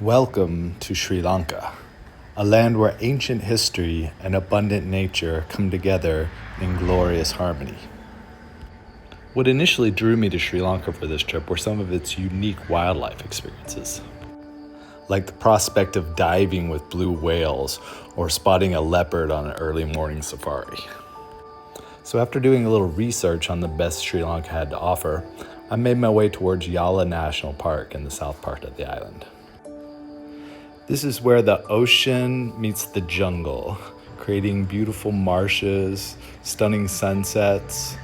Welcome to Sri Lanka, a land where ancient history and abundant nature come together in glorious harmony. What initially drew me to Sri Lanka for this trip were some of its unique wildlife experiences, like the prospect of diving with blue whales or spotting a leopard on an early morning safari. So after doing a little research on the best Sri Lanka had to offer, I made my way towards Yala National Park in the south part of the island. This is where the ocean meets the jungle, creating beautiful marshes, stunning sunsets,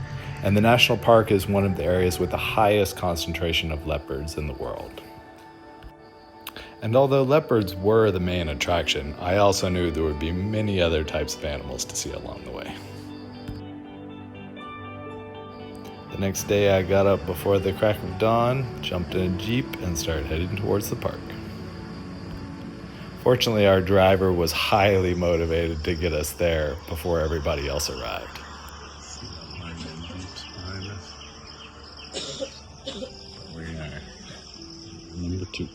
and the national park is one of the areas with the highest concentration of leopards in the world. And although leopards were the main attraction, I also knew there would be many other types of animals to see along the way. The next day I got up before the crack of dawn, jumped in a Jeep, and started heading towards the park. Fortunately, our driver was highly motivated to get us there before everybody else arrived. We are number 2.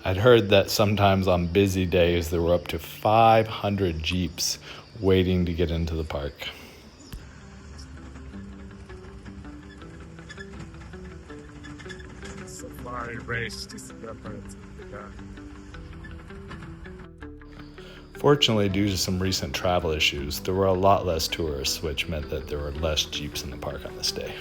I'd heard that sometimes on busy days there were up to 500 Jeeps waiting to get into the park. Safari race to leopards. Fortunately, due to some recent travel issues, there were a lot less tourists, which meant that there were less Jeeps in the park on this day.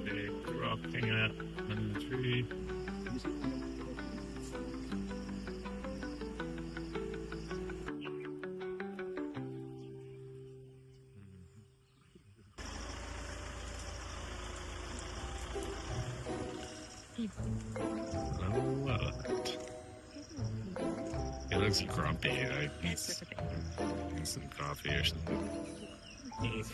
They grew up hanging out under the tree. He looks grumpy. Like he's getting some coffee or something. Like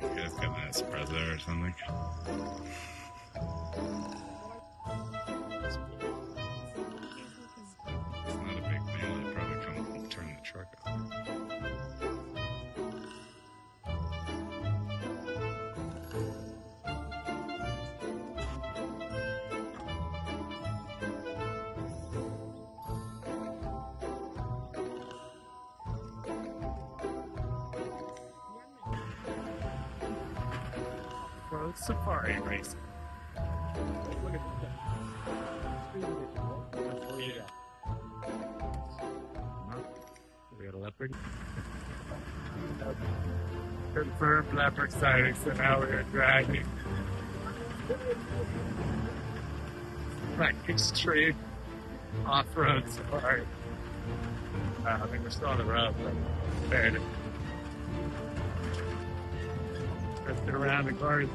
you guys got an espresso or something? It's not a big deal. They'd probably come and turn the truck off. Road safari racing. Look at that. We got a leopard. Confirmed leopard sighting, so now we're driving. Like extreme off-road safari. I think we're still on the road, but fair to drifting around the cars.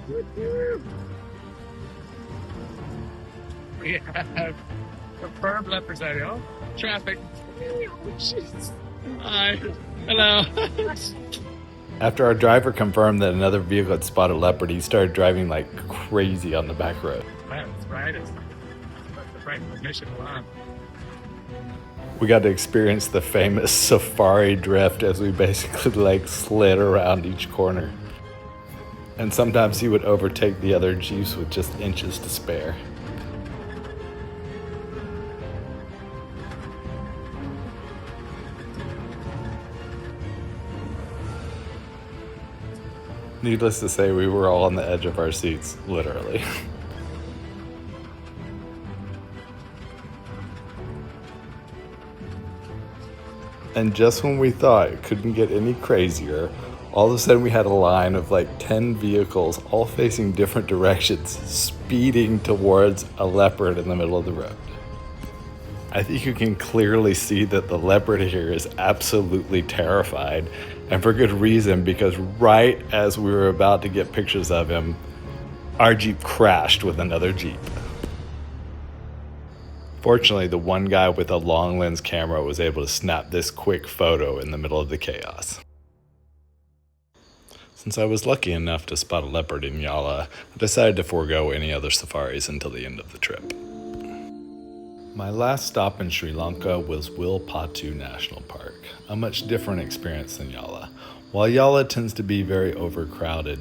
We have confirmed leopard sighting. Oh, traffic. Oh, jeez. Hi. Hello. After our driver confirmed that another vehicle had spotted a leopard, he started driving like crazy on the back road. Man, it's right. It's the right mission along. We got to experience the famous safari drift as we basically like slid around each corner. And sometimes he would overtake the other Jeeps with just inches to spare. Needless to say, we were all on the edge of our seats, literally. And just when we thought it couldn't get any crazier, all of a sudden we had a line of like 10 vehicles all facing different directions, speeding towards a leopard in the middle of the road. I think you can clearly see that the leopard here is absolutely terrified, and for good reason, because right as we were about to get pictures of him, our Jeep crashed with another Jeep. Fortunately, the one guy with a long lens camera was able to snap this quick photo in the middle of the chaos. Since I was lucky enough to spot a leopard in Yala, I decided to forego any other safaris until the end of the trip. My last stop in Sri Lanka was Wilpattu National Park, a much different experience than Yala. While Yala tends to be very overcrowded,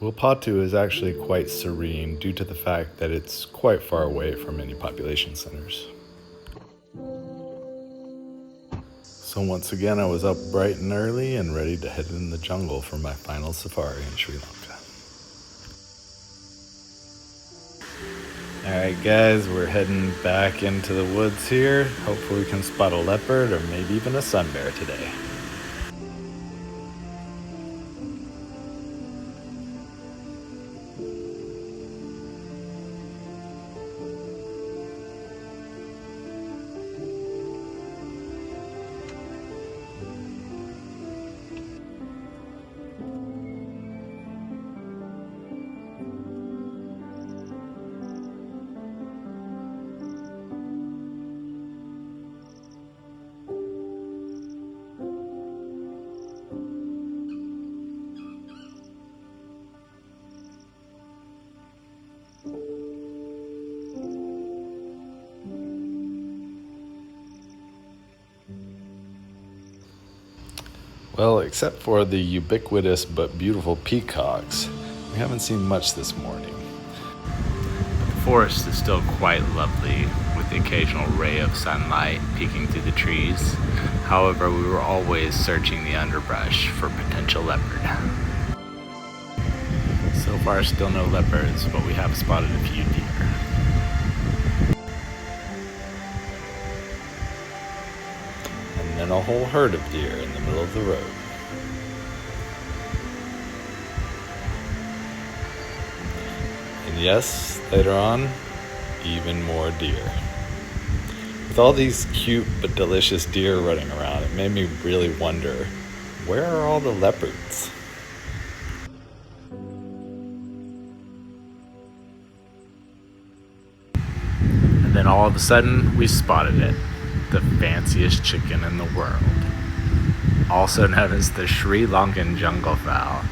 Wilpattu is actually quite serene due to the fact that it's quite far away from any population centers. So once again, I was up bright and early and ready to head in the jungle for my final safari in Sri Lanka. Alright guys, we're heading back into the woods here. Hopefully we can spot a leopard or maybe even a sun bear today. Well, except for the ubiquitous but beautiful peacocks, we haven't seen much this morning. The forest is still quite lovely, with the occasional ray of sunlight peeking through the trees. However, we were always searching the underbrush for potential leopard. So far, still no leopards, but we have spotted a few deer. And a whole herd of deer in the middle of the road. And yes, later on, even more deer. With all these cute but delicious deer running around, it made me really wonder, where are all the leopards? And then all of a sudden, we spotted it. The fanciest chicken in the world, also known as the Sri Lankan jungle fowl.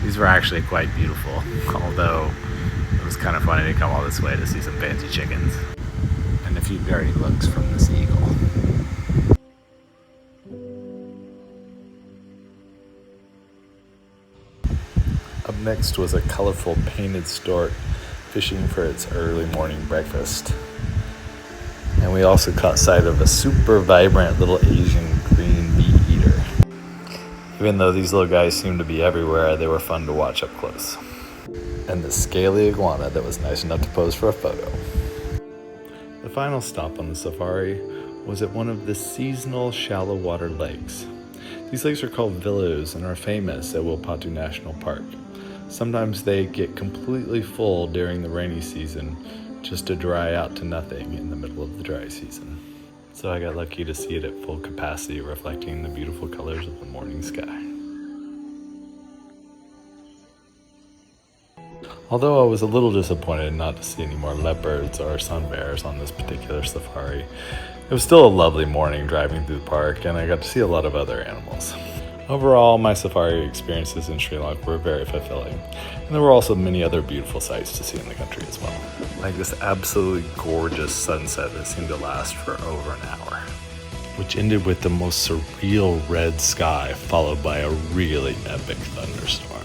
These were actually quite beautiful, although it was kind of funny to come all this way to see some fancy chickens. And a few dirty looks from this eagle. Up next was a colorful painted stork fishing for its early morning breakfast. And we also caught sight of a super vibrant little Asian green bee eater. Even though these little guys seemed to be everywhere, they were fun to watch up close. And the scaly iguana that was nice enough to pose for a photo. The final stop on the safari was at one of the seasonal shallow water lakes. These lakes are called villas and are famous at Wilpattu National Park. Sometimes they get completely full during the rainy season, just to dry out to nothing in the middle of the dry season. So I got lucky to see it at full capacity, reflecting the beautiful colors of the morning sky. Although I was a little disappointed not to see any more leopards or sun bears on this particular safari, it was still a lovely morning driving through the park, and I got to see a lot of other animals. Overall, my safari experiences in Sri Lanka were very fulfilling, and there were also many other beautiful sights to see in the country as well. Like this absolutely gorgeous sunset that seemed to last for over an hour, which ended with the most surreal red sky followed by a really epic thunderstorm.